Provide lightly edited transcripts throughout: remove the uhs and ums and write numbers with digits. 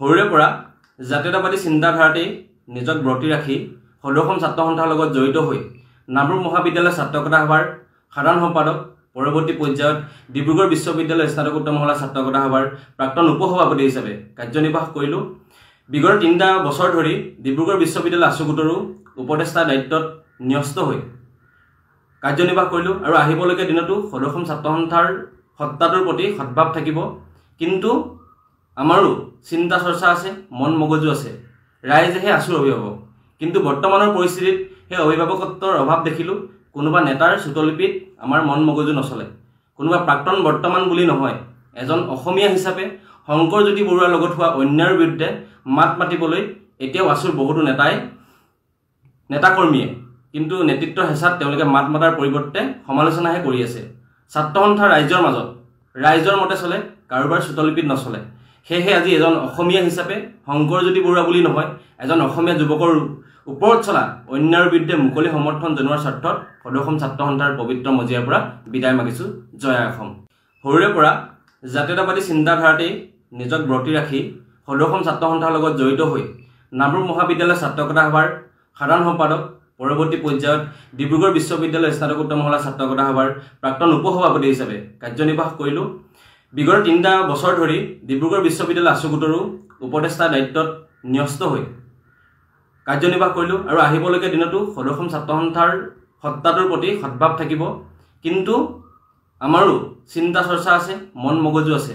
সৰুৰে পৰা জাতীয়তাবাদী চিন্তাধাৰাতেই নিজক ব্ৰতি ৰাখি সদৌ ছাত্ৰ সন্থাৰ লগত জড়িত হৈ নামৰূপ মহাবিদ্যালয় ছাত্ৰকতা সভাৰ সাধাৰণ সম্পাদক পৰৱৰ্তী পৰ্যায়ত ডিব্ৰুগড় বিশ্ববিদ্যালয় স্নাতকোত্তৰ মহলা ছাত্ৰকতা সভাৰ প্ৰাক্তন উপসভাপতি হিচাপে কাৰ্যনিৰ্বাহ কৰিলোঁ। বিগত ৩টা বছৰ ধৰি ডিব্ৰুগড় বিশ্ববিদ্যালয় আছুগোটৰো উপদেষ্টা দায়িত্বত ন্যস্ত হৈ কাৰ্যনিৰ্বাহ কৰিলোঁ আৰু আহিবলগীয়া দিনতো সদৌ ছাত্ৰ সন্থাৰ সত্তাটোৰ প্ৰতি সদ্ভাৱ থাকিব। কিন্তু আমাৰো চিন্তা চৰ্চা আছে, মন মগজু আছে, ৰাইজেহে আছুৰ অভিভাৱক। কিন্তু বৰ্তমানৰ পৰিস্থিতিত সেই অভিভাৱকত্বৰ অভাৱ দেখিলোঁ। কোনোবা নেতাৰ চুটলিপিত আমাৰ মন মগজু নচলে। কোনোবা প্ৰাক্তন বৰ্তমান বুলি নহয়, এজন অসমীয়া হিচাপে শংকৰজ্যোতি বৰুৱাৰ লগত হোৱা অন্যায়ৰ বিৰুদ্ধে মাত মাতিবলৈ এতিয়াও আছুৰ বহুতো নেতাকৰ্মীয়ে কিন্তু নেতৃত্বৰ হেঁচাত তেওঁলোকে মাত মাতাৰ পৰিৱৰ্তে সমালোচনাহে কৰি আছে। ছাত্ৰ সন্থা ৰাইজৰ মাজত, ৰাইজৰ মতে চলে, কাৰোবাৰ চুটলিপিত নচলে। সেয়েহে আজি এজন অসমীয়া হিচাপে শংকৰজ্যোতি বৰুৱা বুলি নহয়, এজন অসমীয়া যুৱকৰ ওপৰত চলা অন্যায়ৰ বিৰুদ্ধে মুকলি সমৰ্থন জনোৱাৰ স্বাৰ্থত সদৌ ছাত্ৰ সন্থাৰ পবিত্ৰ মজিয়াৰ পৰা বিদায় মাগিছোঁ। জয় অসম। সৰুৰে পৰা জাতীয়তাবাদী চিন্তাধাৰাতেই নিজক ব্ৰতি ৰাখি সদৌ ছাত্ৰ সন্থাৰ লগত জড়িত হৈ নামৰূপ মহাবিদ্যালয় ছাত্ৰকতা সভাৰ সাধাৰণ সম্পাদক পৰৱৰ্তী পৰ্যায়ত ডিব্ৰুগড় বিশ্ববিদ্যালয় স্নাতকোত্তৰ মহলা ছাত্ৰকতা সভাৰ প্ৰাক্তন উপসভাপতি হিচাপে কাৰ্যনিৰ্বাহ কৰিলোঁ। বিগত ৩টা বছৰ ধৰি ডিব্ৰুগড় বিশ্ববিদ্যালয় আছুগোটৰো উপদেষ্টা দায়িত্বত ন্যস্ত হৈ কাৰ্যনিৰ্বাহ কৰিলোঁ আৰু আহিবলগীয়া দিনতো সদৌ ছাত্ৰ সন্থাৰ সত্তাটোৰ প্ৰতি সদ্ভাৱ থাকিব। কিন্তু আমাৰো চিন্তা চৰ্চা আছে, মন মগজু আছে,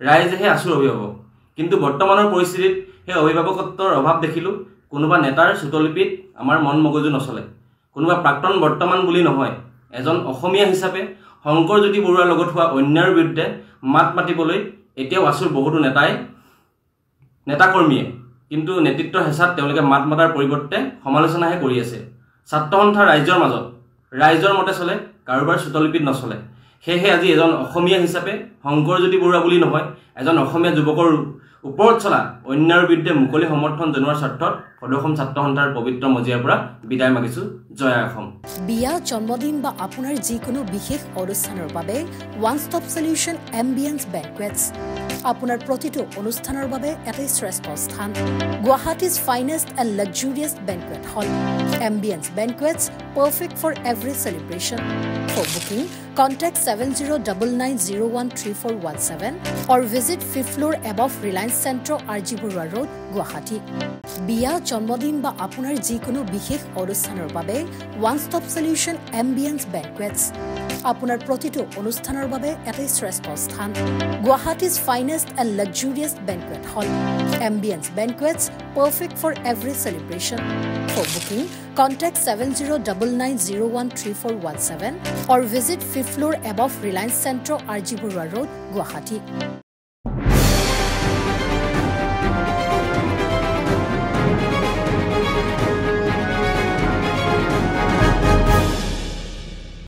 ৰাইজেহে আছুৰ অভিভাৱক। কিন্তু বৰ্তমানৰ পৰিস্থিতিত সেই অভিভাৱকত্বৰ অভাৱ দেখিলোঁ। কোনোবা নেতাৰ চুটলিপিত আমাৰ মন মগজু নচলে। কোনোবা প্ৰাক্তন বৰ্তমান বুলি নহয়, এজন অসমীয়া হিচাপে শংকৰজ্যোতি বৰুৱাৰ লগত হোৱা অন্যায়ৰ বিৰুদ্ধে মাত মাতিবলৈ এতিয়াও আছুৰ বহুতো নেতাকৰ্মীয়ে কিন্তু নেতৃত্বৰ হেঁচাত তেওঁলোকে মাত মাতাৰ পৰিৱৰ্তে সমালোচনাহে কৰি আছে। ছাত্ৰ সন্থা ৰাইজৰ মাজত, ৰাইজৰ মতে চলে, কাৰোবাৰ চুটলিপিত নচলে। সেয়েহে আজি এজন অসমীয়া হিচাপে শংকৰজ্যোতি বৰুৱা বুলি নহয়, এজন অসমীয়া যুৱকৰ ওপৰত চলা অন্যায়ৰ বিৰুদ্ধে মুকলি সমৰ্থন জনোৱাৰ স্বাৰ্থত সদৌ ছাত্ৰ সন্থাৰ পবিত্ৰ মজিয়াৰ পৰা বিদায় মাগিছোঁ। জয় অসম। বিয়া, জন্মদিন বা আপোনাৰ যিকোনো বিশেষ অনুষ্ঠানৰ বাবে one stop solution ambience banquets. আপোনাৰ প্ৰতিটো অনুষ্ঠানৰ বাবে এটাই শ্ৰেষ্ঠ স্থান, Guwahati's finest and luxurious banquet hall. Ambience banquets, perfect for every celebration. For booking, contact 7099013417 or visit 5th floor above Reliance Centro, RG Barua Road, Guwahati. বিয়া, জন্মদিন বা আপোনাৰ যিকোনো বিশেষ অনুষ্ঠানৰ বাবে one stop solution ambience banquets. আপোনাৰ প্ৰতিটো অনুষ্ঠানৰ বাবে এটাই শ্ৰেষ্ঠ স্থান, Guwahati's finest and luxurious banquet hall. Ambience banquets, perfect for every celebration. For booking, contact 7099013417 or visit 5th floor above Reliance Centro, RG Barua Road, Guwahati.